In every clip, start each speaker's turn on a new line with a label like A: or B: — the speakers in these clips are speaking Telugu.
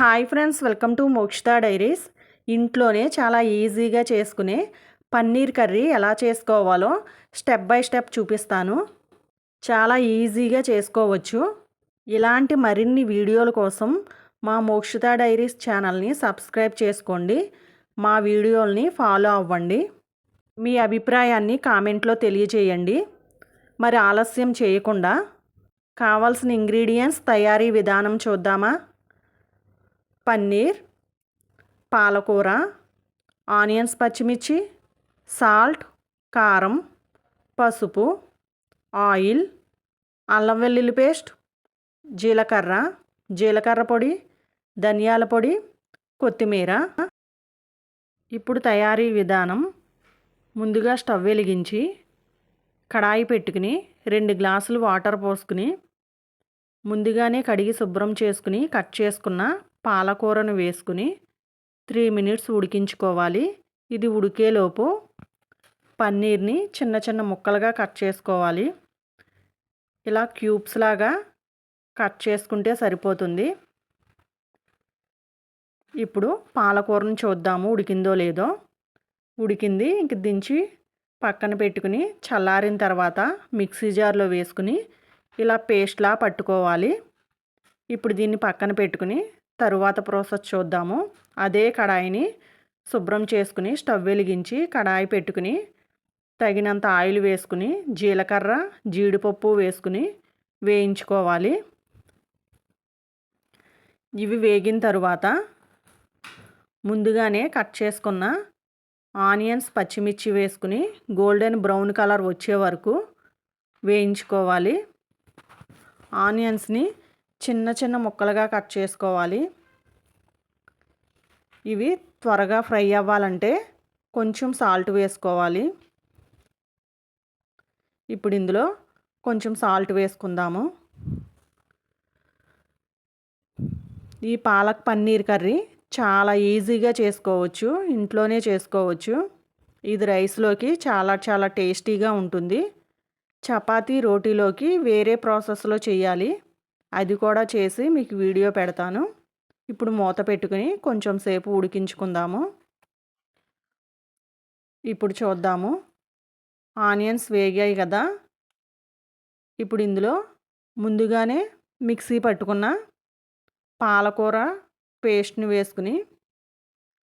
A: Hi friends, welcome to Mokshita diaries. ఇంట్లోనే చాలా ఈజీగా చేసుకునే పన్నీర్ కర్రీ ఎలా చేసుకోవాలో స్టెప్ బై స్టెప్ చూపిస్తాను. చాలా ఈజీగా చేసుకోవచ్చు. ఇలాంటి మరిన్ని వీడియోల కోసం మా మోక్షిత డైరీస్ ఛానల్ని సబ్స్క్రైబ్ చేసుకోండి. మా వీడియోల్ని ఫాలో అవ్వండి. మీ అభిప్రాయాన్ని కామెంట్లో తెలియజేయండి. మరి ఆలస్యం చేయకుండా కావాల్సిన ఇంగ్రీడియంట్స్, తయారీ విధానం చూద్దామా? పన్నీర్, పాలకూర, ఆనియన్స్, పచ్చిమిర్చి, సాల్ట్, కారం, పసుపు, ఆయిల్, అల్లం వెల్లుల్లి పేస్ట్, జీలకర్ర పొడి, ధనియాల పొడి, కొత్తిమీర. ఇప్పుడు తయారీ విధానం. ముందుగా స్టవ్ వెలిగించి కడాయి పెట్టుకుని 2 గ్లాసులు వాటర్ పోసుకుని ముందుగానే కడిగి శుభ్రం చేసుకుని కట్ చేసుకున్న పాలకూరను వేసుకుని 3 మినిట్స్ ఉడికించుకోవాలి. ఇది ఉడికేలోపు పన్నీర్ని చిన్న చిన్న ముక్కలుగా కట్ చేసుకోవాలి. ఇలా క్యూబ్స్ లాగా కట్ చేసుకుంటే సరిపోతుంది. ఇప్పుడు పాలకూరను చూద్దాము ఉడికిందో లేదో. ఉడికింది. ఇంక దించి పక్కన పెట్టుకుని చల్లారిన తర్వాత మిక్సీ జార్లో వేసుకుని ఇలా పేస్ట్లా పట్టుకోవాలి. ఇప్పుడు దీన్ని పక్కన పెట్టుకుని తరువాత ప్రాసెస్ చూద్దాము. అదే కడాయిని శుభ్రం చేసుకుని స్టవ్ వెలిగించి కడాయి పెట్టుకుని తగినంత ఆయిల్ వేసుకుని జీలకర్ర, జీడిపప్పు వేసుకుని వేయించుకోవాలి. ఇవి వేగిన తరువాత ముందుగానే కట్ చేసుకున్న ఆనియన్స్, పచ్చిమిర్చి వేసుకుని గోల్డెన్ బ్రౌన్ కలర్ వచ్చే వరకు వేయించుకోవాలి. ఆనియన్స్ని చిన్న చిన్న ముక్కలుగా కట్ చేసుకోవాలి. ఇవి త్వరగా ఫ్రై అవ్వాలంటే కొంచెం సాల్ట్ వేసుకోవాలి. ఇప్పుడు ఇందులో కొంచెం సాల్ట్ వేసుకుందాము. ఈ పాలక్ పన్నీర్ కర్రీ చాలా ఈజీగా చేసుకోవచ్చు. ఇంట్లోనే చేసుకోవచ్చు. ఇది రైస్లోకి చాలా చాలా టేస్టీగా ఉంటుంది. చపాతీ, రోటీలోకి వేరే ప్రాసెస్లో చేయాలి. అది కూడా చేసి మీకు వీడియో పెడతాను. ఇప్పుడు మూత పెట్టుకుని కొంచెం సేపు ఉడికించుకుందాము. ఇప్పుడు చూద్దాము. ఆనియన్స్ వేగాయి కదా. ఇప్పుడు ఇందులో ముందుగానే మిక్సీ పట్టుకున్న పాలకూర పేస్ట్ని వేసుకుని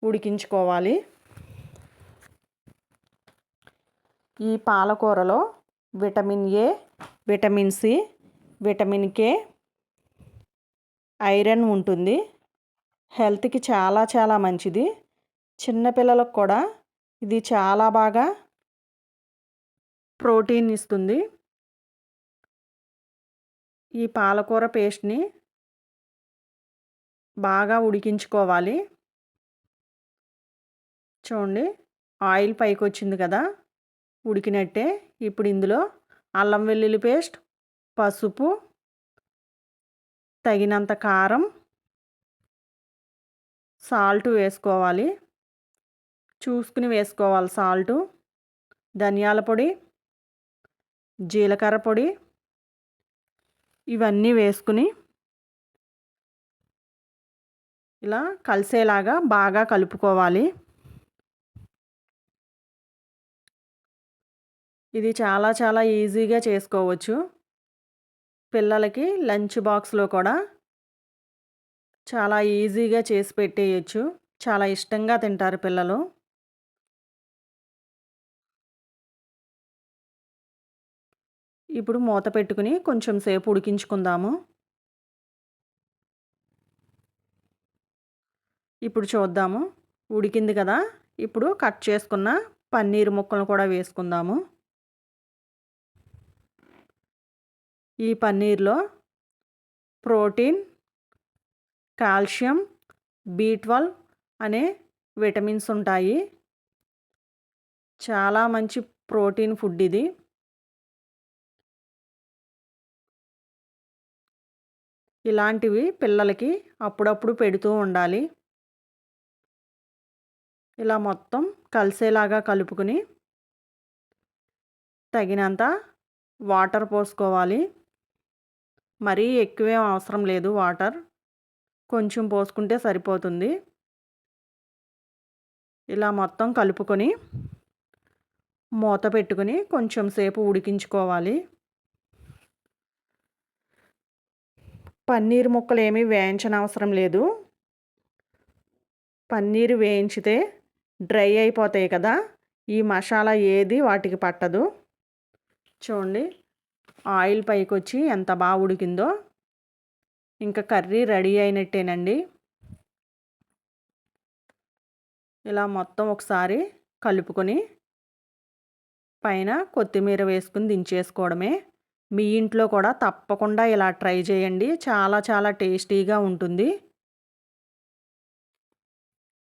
A: ఉడికించుకోవాలి. ఈ పాలకూరలో vitamin A, vitamin C, vitamin K, iron ఉంటుంది. హెల్త్కి చాలా చాలా మంచిది. చిన్నపిల్లలకు కూడా ఇది చాలా బాగా ప్రోటీన్ ఇస్తుంది. ఈ పాలకూర పేస్ట్ని బాగా ఉడికించుకోవాలి. చూడండి, ఆయిల్ పైకి వచ్చింది కదా, ఉడికినట్టే. ఇప్పుడు ఇందులో అల్లం వెల్లుల్లి పేస్ట్, పసుపు, తగినంత కారం, సాల్ట్ వేసుకోవాలి. చూసుకుని వేసుకోవాలి సాల్టు. ధనియాల పొడి, జీలకర్ర పొడి ఇవన్నీ వేసుకుని ఇలా కలిసేలాగా బాగా కలుపుకోవాలి. ఇది చాలా చాలా ఈజీగా చేసుకోవచ్చు. పిల్లలకి లంచ్ బాక్స్లో కూడా చాలా ఈజీగా చేసి పెట్టేయచ్చు. చాలా ఇష్టంగా తింటారు పిల్లలు. ఇప్పుడు మూత పెట్టుకుని కొంచెం సేపు ఉడికించుకుందాము. ఇప్పుడు చూద్దాము. ఉడికింది కదా. ఇప్పుడు కట్ చేసుకున్న పన్నీర్ ముక్కలను కూడా వేసుకుందాము. ఈ పన్నీర్లో ప్రోటీన్, కాల్షియం, B12 అనే విటమిన్స్ ఉంటాయి. చాలా మంచి ప్రోటీన్ ఫుడ్ ఇది. ఇలాంటివి పిల్లలకి అప్పుడప్పుడు పెడుతూ ఉండాలి. ఇలా మొత్తం కలిసేలాగా కలుపుకుని తగినంత వాటర్ పోసుకోవాలి. మరీ ఎక్కువేం అవసరం లేదు వాటర్. కొంచెం పోసుకుంటే సరిపోతుంది. ఇలా మొత్తం కలుపుకొని మూత పెట్టుకొని కొంచెం సేపు ఉడికించుకోవాలి. పన్నీర్ ముక్కలు ఏమీ వేయించనవసరం లేదు. పన్నీర్ వేయించితే డ్రై అయిపోతాయి కదా, ఈ మసాలా ఏది వాటికి పట్టదు. చూడండి ఆయిల్ పైకి వచ్చి ఎంత బాగా ఉడికిందో. ఇంకా కర్రీ రెడీ అయినట్టేనండి. ఇలా మొత్తం ఒకసారి కలుపుకొని పైన కొత్తిమీర వేసుకుని దించేసుకోవడమే. మీ ఇంట్లో కూడా తప్పకుండా ఇలా ట్రై చేయండి. చాలా చాలా టేస్టీగా ఉంటుంది.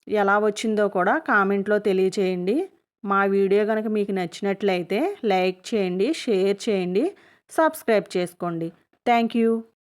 A: ఎలా వచ్చిందో కూడా కామెంట్లో తెలియచేయండి. మా వీడియో కనుక మీకు నచ్చినట్లయితే లైక్ చేయండి, షేర్ చేయండి, సబ్స్క్రైబ్ చేసుకోండి. Thank you.